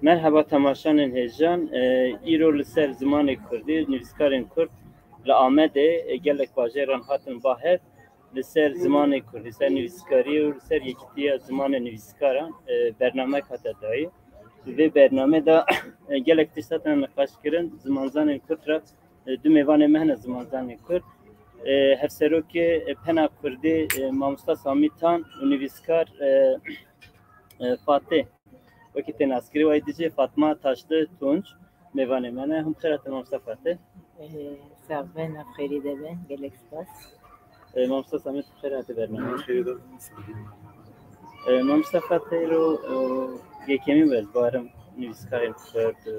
Merhaba tamaşanên hêjan îro li ser zimanê Kurdî nivîskarên Kurd li Amedê gelek bajêran hatin bahev li ser zimanê Kurdî ser nivîskarî û li ser yekîtiya zimanê nivîskaran bernamek hate dayî. Vê bername da gelek tişt hatin nîqaşkirin zimanzanên Kurd ra du mêvanê me hene zimanzanên Kurd. Hevserokê Pena Kurdî Mamosta Samî Tan û nivîskar Fatih وقتی تناسکری وای دیجی فاطمه تاشته تونج میوانه منه هم خیرات مامستا فاته سعبان خیری دبن گلک سپاس مامستا سمیت خیرات برنامه مامستا فاته رو یکمی وز بارم نویسکارین کرد و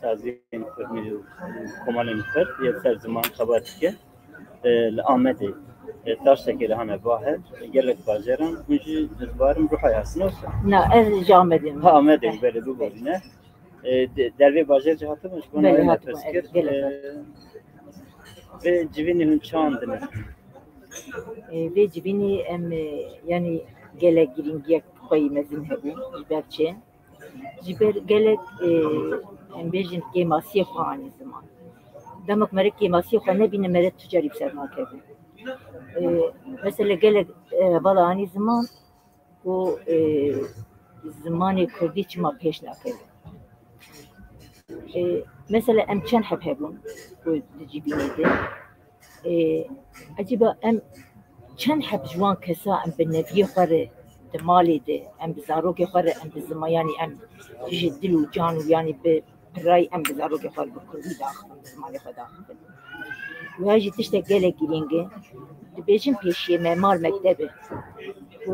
سازین کرد میدو کمالین کرد یه سر زمان خبر که لآمده تاشتكي لهنا باهر قال لك باجران مجي بارم روحي حسنوس نا از جامدين ها مدين بلدو بولنا دربي باجر جهاته مش بنا تذكر ve civini hun çandını ve civini em yani gele giringiye koymazın hebu jiberçe jiber gelek em bejin kemasiye fani zaman demek merek kemasiye fani bine meret tücari sermakede mesela gelek valla ani zaman bu zamanı Kurdi çima peş nakede mesela em çen hep hebun bu cibinide acaba em çen hep juan kesa em beneviye xare de malide em bizaroke xare em bizma yani em jiddil u can yani be ray em bizaroke xare bu Kurdi daxil zamanı xada و هاجي تشتغل جالك جرينجي بيجن بيشي معمار مكتبه و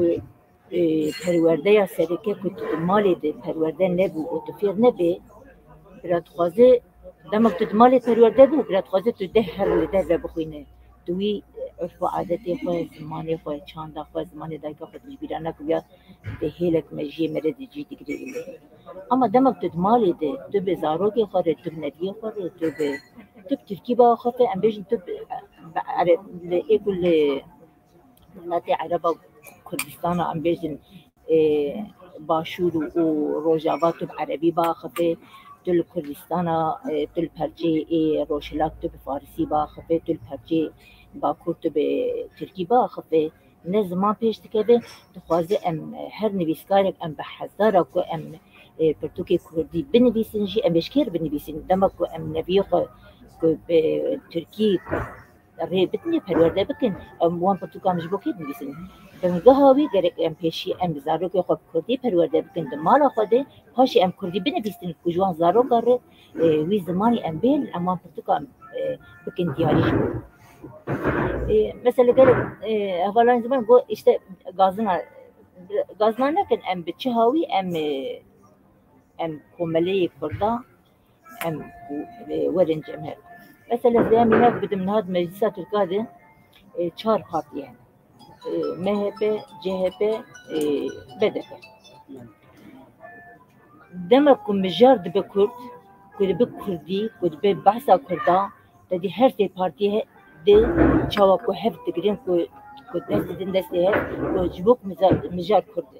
پرورده یا سرکه کت مالی ده پرورده نبو و تفیر نبی برات خوازه دمک تو مالی پرورده بو برات خوازه تو ده هر لده و بخوینه دوی عرف و عادتی خواه زمانی خواه چانده خواه زمانی دایگاه خواه تجبیرانه که ده هیلک مجیه مرد جی دیگری ایله اما دمک تو مالی ده تو به زاروگی خواه تو به نبیه خواه تو به تركي بقى خاطر ام بيجن تب لكل مناطق عربة كردستان ام بيجن باشور وروجافا تب عربي بقى خاطر تل كردستان تل برجي روشلاك تب فارسي بقى خاطر تل برجي باكور تب تركي بقى خاطر نزمان پیش تكده تخوازه ام هر نویسکارک ام بحزارك ام پرتوكي كردي بنویسن جي ام بشكير بنویسن دمك ام نبيق تركي الري بتني پرورده بکن وان پرتوکا مجبوکی نویسن دمگاهاوی گرک ام پیشی ام زاروک خود کردی پرورده بکن دمالا خوده هاشی ام کردی بنویسن کجوان زاروک ره وی زمانی ام بیل اما پرتوکا بکن دیاریش مثلا گرک اولان زمان گو işte gazlar nekin em biçi havi em komeleyi kurda em werin cemher mesela zeyami hev bidim nahad meclisa Türkade çar partiye MHP, CHP, BDP demek ku mijar dibe Kurd ku dibe Kurdî ku dibe behsa Kurda dedi her şey partiye de çava ku hev digirin ku destedin desteğe ku cibuk mijar Kurdi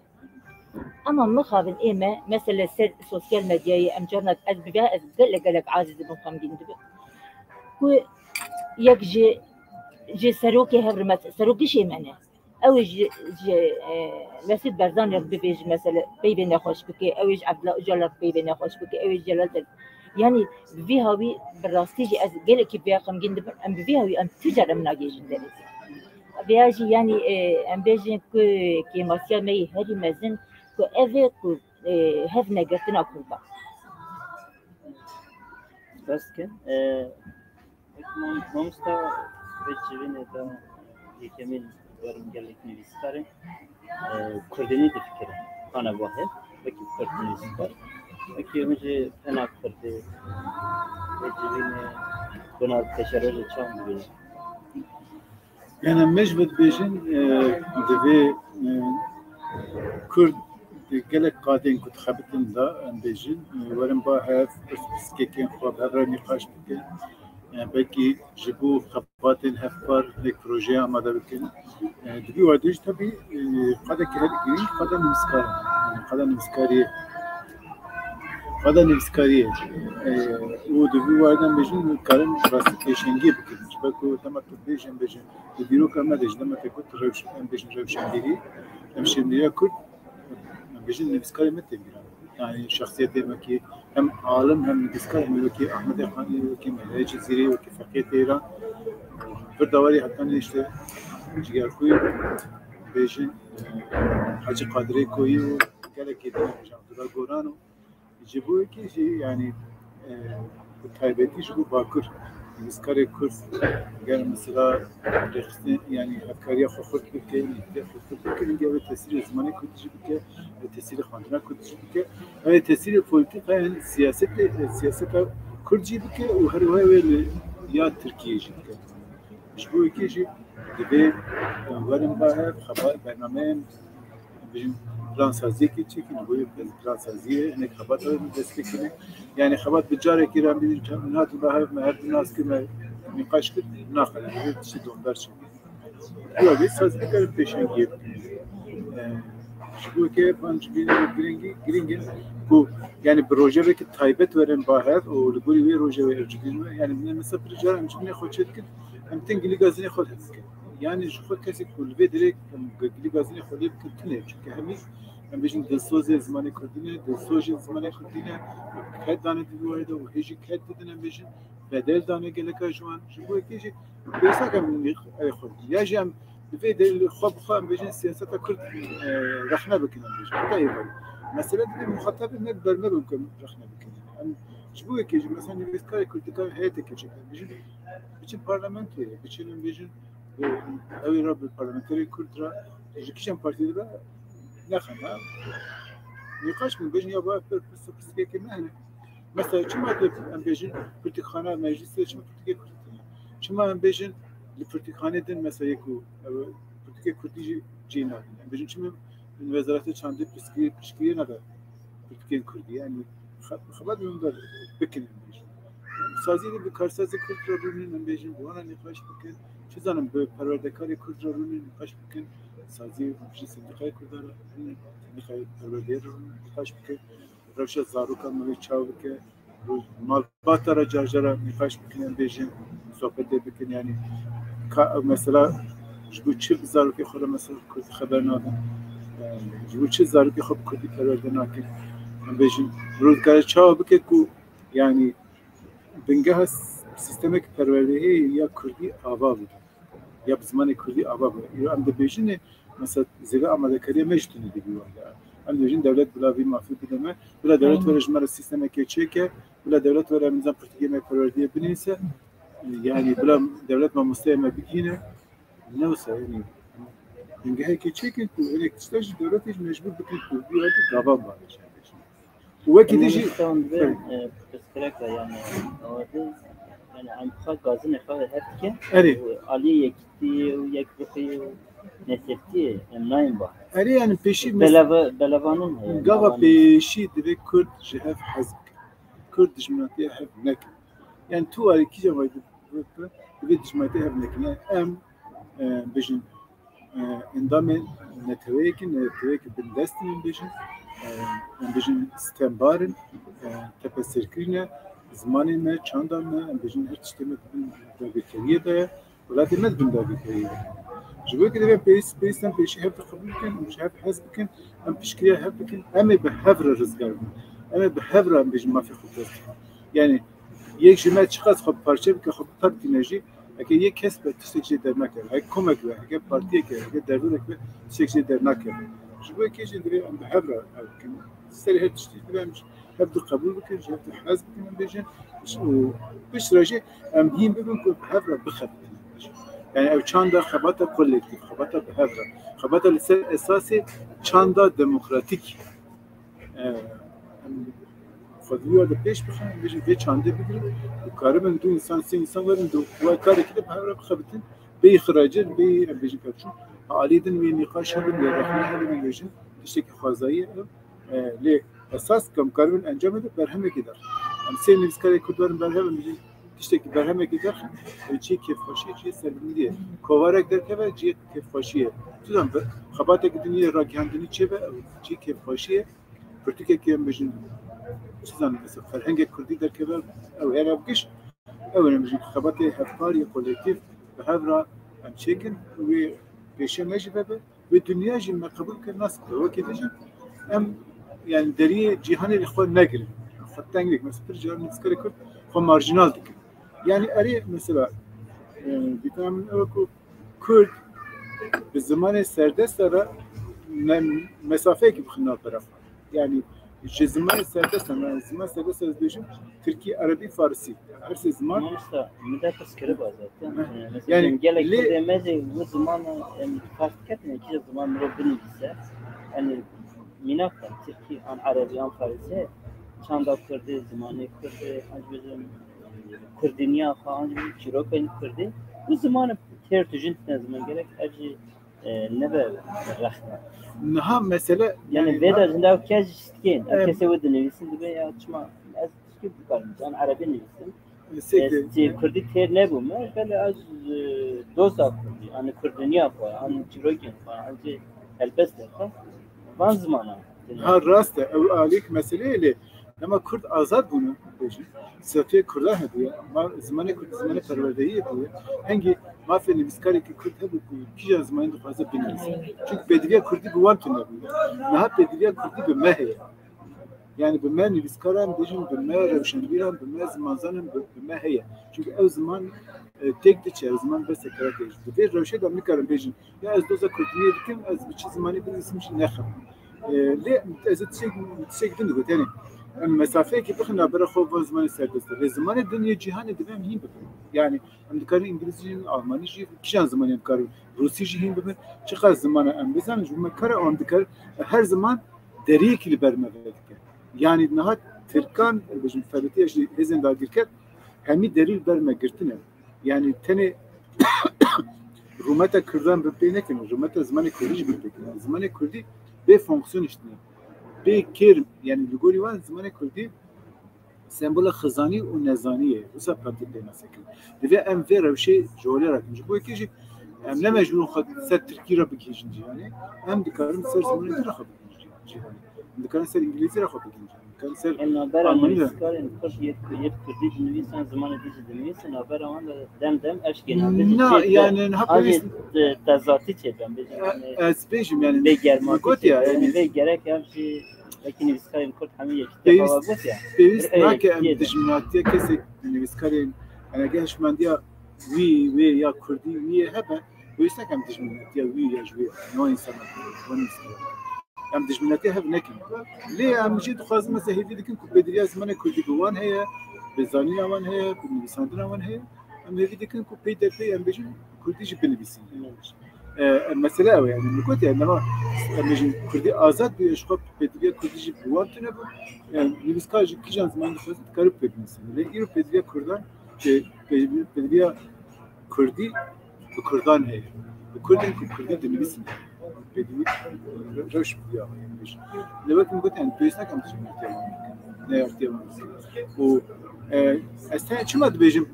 ama mıxavin eme mesela ser sosyal medyayı emcarnak ez bibe ez gelek aziz bin kamdin dibe ku yek ji seroki hevrimet seroki şey mene ew ji Mesut Barzan yak bibêj mesela peyvê nexweş bike ew ji Abdullah Öcalan peyvê nexweş bike ew ji Celal yani vî hawî bi rastî jî ez gelekî vêya xemgîn dibim em bi vî hawî em tîcar em nagêjin derê vêya jî yani em bêjin ku kêmasiya me yê herî mezin ku ev ê ku hev negirtina Kurda Baskin Mamosta ve civini da yekemin varım gelek nivîskarên Kurdînî difikire ana bahe vekî Kurd nivîskar vekî mijî Pena Kurdî ve civini buna teşerrüce çan bibîne yani mecbur bêjin divê Kurd gelek qadên ku dixebitin da em bêjin werin ba hev piskekên xwe hevre nîqaş bikin belkî ji bo xebatên hevkar lêk projeya amade bikin dibî wadî jî tevî qadekî herî girîng qada nivîskar qada nivîskariyê خدا نویسکاریه او دوی واردن بجن کارن راست پیشنگی بکن چبکو تمام بیشن بجن دیرو کم نداشت دم تکوت روش بجن روشندگی همشندیا کرد بجن نویسکاری متبیرن yani şahsiyetlerime ki hem alim hem nefискar hem ki Ahmet Efendi ki Mehmet Ceziri ki Fakir Teyran bir davari hatta işte ciğer koyu bejin Hacı Kadri koyu gerek edin Abdullah Gorano cibu ki yani bu taybeti bu bakır nefiskarı kurs gel mesela yani hakkariye hukuk bir hukuk gibi tesir zamanı kutucu bir tesir xandına kutucu bir ve tesir politik yani siyasete Kürtçi bir ke o her ve ya Türkiye bir bu iki şey gibi varım bahar haber barnamem bizim plan sazi ki çekin bu plan sazi ne haber destekini yani haber bicara kiram bir canat bahar her nas ki niqash kid naqla işte donlar şimdi bu bir sazi bir peşengi bu ki panç bin gringin bu yani proje ve ki taybet veren bahar o liguri ve proje ve yani mesela bicara mümkün xoçet ki hem tengili gazini xolhet yani şu kesi kul ve direkt gili gazini xolhet kitne çünkü hem bizim dilsoz zamanı kurdine dilsoz zamanı kurdine kad dane diyordu o heci kad dedin bizim bedel dane geleka şu an şu bu ki besa kam ay xol ya jam ve de xab bizim siyasete kurd rahna bakın bizim tayyiba mesela de muhatap ne verme mümkün rahna bakın şu bu ki mesela nefskar kurdika heyete keçek bizim parlamento bizim evi rabbi parlamenteri kurtra jikişen partide de ne kadar niqash min bejin ya bu psikolojik kemane mesela çima de bejin politikana mecliste çima politik kurtine çima bejin politikhaneden mesela ku politik kurtici cina bejin çima vezaret çandı psikoloji ne da politik kurdi yani xabar yolunda bekleyin sazili bir karsazı kurtrabının bejin bu ana niqash bakın çizanım böyle perverdekari kurtrabının niqash bakın sazی سندقای کردن سندقای پروردگار نقاش بکن روش زاروکان ملی چاو بکن مال باتر جارجرا نقاش بکنن بیشین صحبت بکن یعنی مثلا جو چه زاروکی خود مثلا کرد خبر ندارم جو چه زاروکی خود کردی پرورده نکن بیشین روزگار چاو بکن کو یعنی بنگه سیستم پروردگی یا کردی آوا بود یا زمان کردی آوا بود ام de بیشین مثلا زیرا آماده کاری مجتونی دیگه هم دیجین دولت بلاوی مافی بدمه بلا دولت ورش مر سیستم که چکه بلا دولت ور نظام پرتگی می پروردی بنیسه yani بلا دولت ما مستعمل بگینه نوسه yani اینگه که چکه تو elektrikler دولتش مجبور بکنه تو بیاد گاوان باشه و کی دیجی بسکرک yani orada yani amxa gazın xal hepke اری ali yekti yekti nesefti online ba اری yani peşi belavanın gava peşi direkt Kürt jehef hazb Kürt dijmantiye hep nek yani tu ali ki cevaydı ve dijmantiye hep nek yani em bejin endamı networking bin destinin bejin stembarın tepesirkine zamanı mı çanda mı bejin her sistemi bin davetliye de ولا تمد من davetliye جوه كده بيستم بيشي هب قبول كان مش هب حزب كان ام بشكليه هب كان ام بحفر الرزقار ام بحفر ام بيجي ما في خطر يعني یک جمعه چقدر خب پارچه که خب تر انرژی اگه یک کس به تسکچه در نکرد اگه کمک و اگه پارتی که اگه دولت به تسکچه در نکرد جوه که جندری ام بحفر كان سری هر تشتی بهمش هب قبول بکن هب حزب كان بيجي بش راجع ام هیم بگم که بحفر بخد yani ev çanda xabata kolektif, xabata behevra, xabata liser esası çanda demokratik. Fadliyor da peş bixan, bir çanda bilir. Karımın du insanların du ve kareki de behevra xabatin be ihracın be bejin karşın. Alidin ve niqaş habin ve rahmi habin bejin tişeki xazayı le esas kam karımın encam edip berheme gider. Yani senin nefskare kudların berheme bejin tişteki berheme gider. چی کیف خوشی چی سلمیه کوارک در که چی کیف خوشیه چون خباته که دنیا را کندنی چه به چی کیف خوشیه پرتیکه که میشن چیزان مثلا فرهنگ کردی در که او هر ابگش او نمیشه خبات هفکاری کولکتیو به هفرا ام چکن و پیش میشه به دنیا جی مقبول کرد ناس و که دیجن ام yani deri cihanı خود نگیریم خود تنگlik mesela cihanı نسکر کرد خود مارجینال دیگه yani اری مثلا بیتام او کرد به زمان سردست را مسافه که بخنا طرف yani زمان سردست من زمان سردست از بیشتر ترکی عربی فارسی هر سه زمان işte müddet kere bazı yani gelek demece bu zaman fark etmiyor ki zaman Rabbin ise yani minaktan Türkiye an Arabi an Farisi çanda kurdu zamanı kurdu acaba Kurdiniya falan bir çiroken kurdu bu zamanı tertücün zaman gerek acı ne be rahmet نها مسئله yani veda zindav kez istken kese ودن نویسین دیگه یا چما از کی بکنم من عربی نویسیم Kurdi ter ne bu mu böyle az doza kurdi yani Kurdiniya falan yani çiroken falan acı elbette falan van zamana ha rast ev alik meseleyle ama Kürt azad bunu bejin Safiye Kürtler hediye ma zamanı Kürt zamanı perverdeyi hediye hangi mafya nivskari ki Kürt bu ki zamanında fazla bilmez çünkü Bedriye Kürt'i bu vantun ne ha Bedriye Kürt'i bir mehe yani bu men nivskaran bejin bu mer revşenbiran bu mer zamanzanın bu mehe çünkü o zaman tek de çer zaman bes karakter bu bir revşe de mikaran bejin ya az doza Kürt'ye dikim az bir zamanı bir isim şey ne ليه إذا تشيك دنيا قلت يعني المسافة كي بخنا برخو في زمان السادس زمان الدنيا جهان دبام هين بكم يعني عند كاري إنجليزي ألماني جي كيشان زمان يمكن روسي جي هين بكم شقا زمان أم بزان جمع كارا عند كار هر زمان دريك اللي برمى يعني نهات تركان بجم فلتي أشي هزن داير كات همي دريل برمى قرتنا يعني تاني روماتا كردان ببينك روماتا زمان كرديش ببينك زمان كردي به فانکسیون işte به کرم yani لگوری وان زمان کردی سمبل خزانی و نزانیه وسا پرتیک مثلا دیگه ام و روشی جولی را کنج بو کی ام نه مجبور خود سر ترکی را بگیرن yani ام دیکارم سر زمان را خود بگیرن دیکارم سر انگلیسی را خود بگیرن دیکارم سر آلمانی را کارن خوش یه کردی نویسن زمان دیجی نویسن aber آن dem eş genelde نه yani hapis tezati çevrem از بیشم yani به گرمات yani به gerek hepsi lakin nivskarin kurt hamiye kitap var ya بیست نه که ام دشمناتی کسی نویسکارین انا گهش من دیا وی یا کردی وی هبه بیست کم دشمناتی وی یا جوی نه انسان ونیسکی ام دشمناتی هب نکن لی ام جد خواهم مثلا هیچی دیگه که بدری از من کردی گوان هیا بزانی نوان هیا بنویسنده نوان هیا ام هیچی دیگه که پیدا پی ام بچن کردیش بنویسیم المسألة أو يعني نقول يعني ما مجن كردي آزاد بيشخب بدريا كرديجي بوانتنا بو يعني نبسكاج كيجان زمان دخلت كارب بدنسين ليه يرو بدريا كردان بدريا كردي بكردان هي بكردان كردي دنبسين بدري روش بديا يعني مش لوقت نقول يعني بيسنا كم تجمع تيام نه ارتيام و استان شو ما تبيجم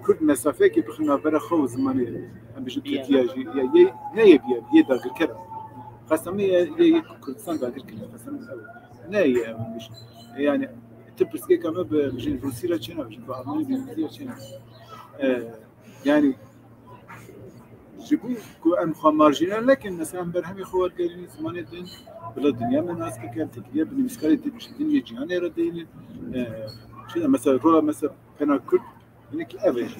كرد مسافة كي بخنا برا خو زماني هم بيجي تيجي يا نه يبيا يداغر كذا قسمي يا كردستان داغر كذا قسمي نه يا مش يعني تبرز كي كمان بيجي روسيا تشينا بيجي ألمانيا بيجي تشينا يعني جبوا كو أم خمارجين لكن مثلا برهم يخوات قالين زماني دين بلا الدنيا من ناس كان تكلية بالنسبة للدنيا جهان يردين شيء مثلا رولا مثلا كنا كرد إنك أبيج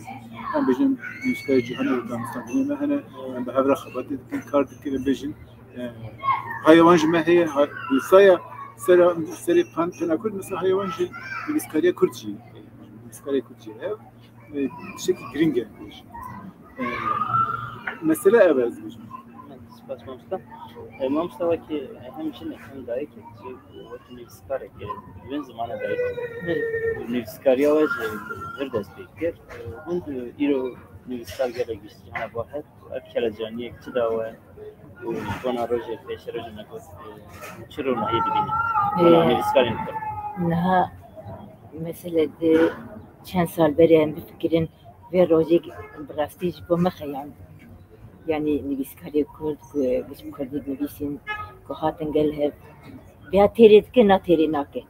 أم بيجن بالنسبة جهان يردان مستقبلين ما هنا أم بهذا خبرت كارد كده بيجن حيوان جمع هي بيصيا سري فان كنا كرد مثلا حيوان جي بالنسبة كردجي بالنسبة كردجي شكل جرينجر مسألة أباز بيجن بس ما مستوى كي أهم شيء نحن دايك وقت نفسكارك من زمان دايك نفسكاريا وجه غردس بيكر عند إيرو نفسكار جالك أنا واحد أكل جانيك كذا وأنا رجع فيش رجع نقول شرو نهاية دبيني أنا نفسكارين كر إنها مسألة چند سال بریم بفکرین و روزی براستیج با مخیان يعني نبيسكاري كرد بس كردي نبيسين كهاتن قلها بها تيريد كنا تيري ناكي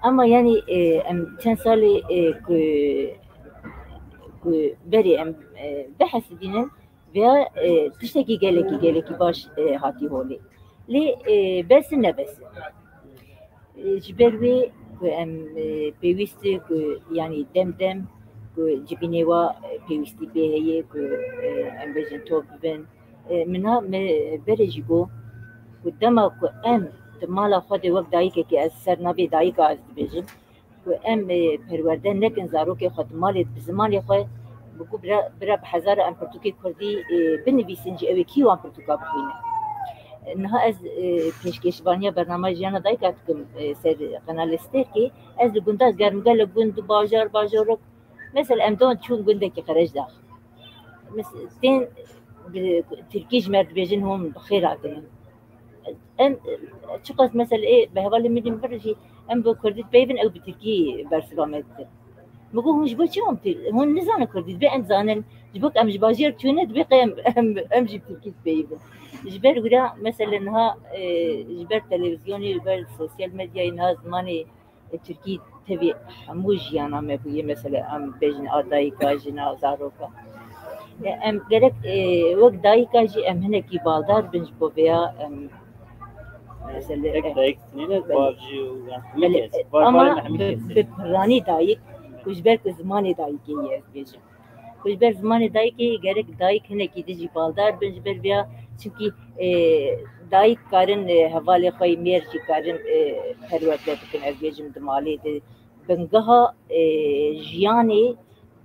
Ama yani em çend salê ku berê em behs dînin veya tiştekî gelekî baş hatî holê. Lê besin nebesin. Ji ber wê ku em pêwîst e ku yanî dem ku cibînê wa pêwîstî pê heye ku em bêjin tor bibin. Mina me berê jî got ku dema ku em di mala xwe de wek dayîkekê ez sernavê dayîka ez dibêjim ku em perwerde nekin zarokê xwe di malê bi zimanê xwe biku bira bi hezara em pirtûkê Kurdî binivîsin jî ew ê kî wan pirtûka bixwîne. Niha ez pêşkêşvaniya bername jiyana dayîka dikim ser Kanalê Stêrkê ez li gunda germgelek gund û bajarok mesela em don çûn gundekî qerej dax. Tên Tirkî ji me dibêjin hûn bi xêr hatinin. Em çiqas mesela bi hevalê min bir jî em bi Kurdî peyvin ew bi Tirkî bersiva me dikin. Migo hûn ji bo çi hûn nizanin Kurdî dibê em zanin ji bo em ji bajêr çûne dibê em jî Tirkî peyvin. Ji ber wira mesela niha ji ber televizyonê ji ber sosyal medyayê niha zimanê Tirkî tevî hemû jiyana me bûye mesela em bêjin a dayîka jina zaroka. Em gerek wek dayîka jî em hinekî baldar bin ji bo vêya em mesela ama bi piranî dayîk ku ji ber ku zimanê dayîkê ye ez bêjim. Ku ji ber zimanê dayîkê gerek dayîk hinekî di jî baldar bin ji ber vêya çunkî dayîk karin hevalê xwe mêr jî karin perwerde bikin ez bêjim di malê de bingeha jiyanê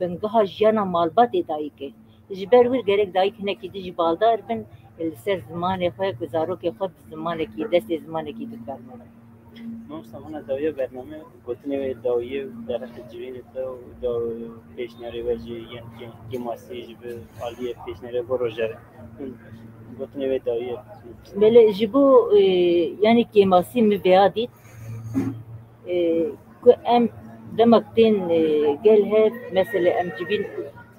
bingeha jiyana malbatê dayîk e. Ji ber wî gerek dayîk hinekî di jî baldar bin li ser zimanê xwe ku zarokê xwe bi zimanekî destê zimanekî dikarbin. Mamstamana dawiya bername gotinê wê dawiye derexê civînê te û da pêşniyarê we jî yên kêmasî ji bi aliyê pêşniyarê bo rojere gotinê wê dawiye. Bele ji bo yani kêmasî min vêya dît ku em demek tên gel hev mesela em civîn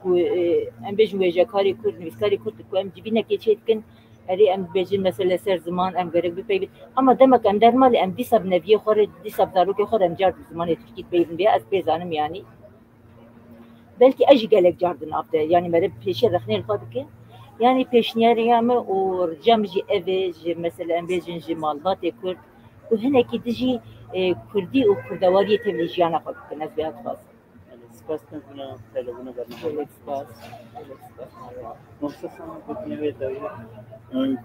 ku em bêjin wêjekarê Kurd nivîskarê Kurd ku em civînekê çê dikin erê em bêjin mesela ser ziman em gerek bipeyvin ama demek em dermalê em dîsa bi neviyê xwe re dîsa bi zarokê xwe re em car bi zimanê Tirkî peyvin vêya ez pê zanim yani belkî ez jî gelek car di nav de yani me re pêşî rexnê li xwe dikin yani pêşniyariya me û rica min jî ev e ji mesela em bêjin ji malbatê Kurd ku hinekî di jî Kurdî û kurdewariyê tevlî jiyana xwe bikin ez vêya dixwazim. Spas buna telefona bername. Gelek spas. Mamstasana gotinê wê dawiye.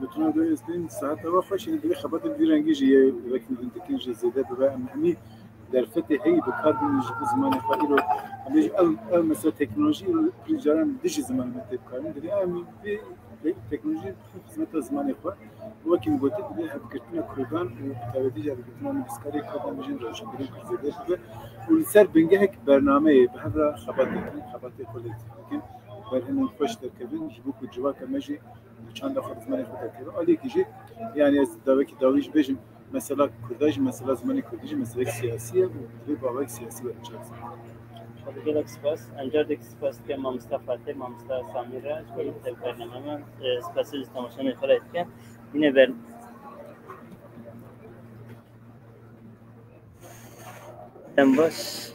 Gotuna da izlên saeta ve xweş divê xebatên vî rengî jî ye wekî hindikên jî zêde bibe em hemî derfetê heyî bikar bînin ji bo zimanê xwe îro em bêjin ew mesela teknolojî pirî caran dijî zimanê me tê bikarin dirê em vê teknolojî xizmeta zimanê xwe wekî min gotî divê hevgirtina Kurdan û tevedî jî hevgirtina nivîskarê Kurdan bêjin rojhinerên Kurd zêde bibe û li ser bingehek bernameyê bi hev re xebatê kolektif bikin berhinên xweş derkevin ji bo ku civaka me jî çanda xwe zimanê xwe derkevin aliyekî jî yani ez davekî dawî jî bêjim mesela Kurda jî mesela zimanê Kurdî jî meselek siyasî ye û divê bavek siyasî ve çaresi. Gelek spas enjardek spas ke mamsta Fatih mamsta Samira ji te bername me spasî ji temaşanê xwe etken yine ber em baş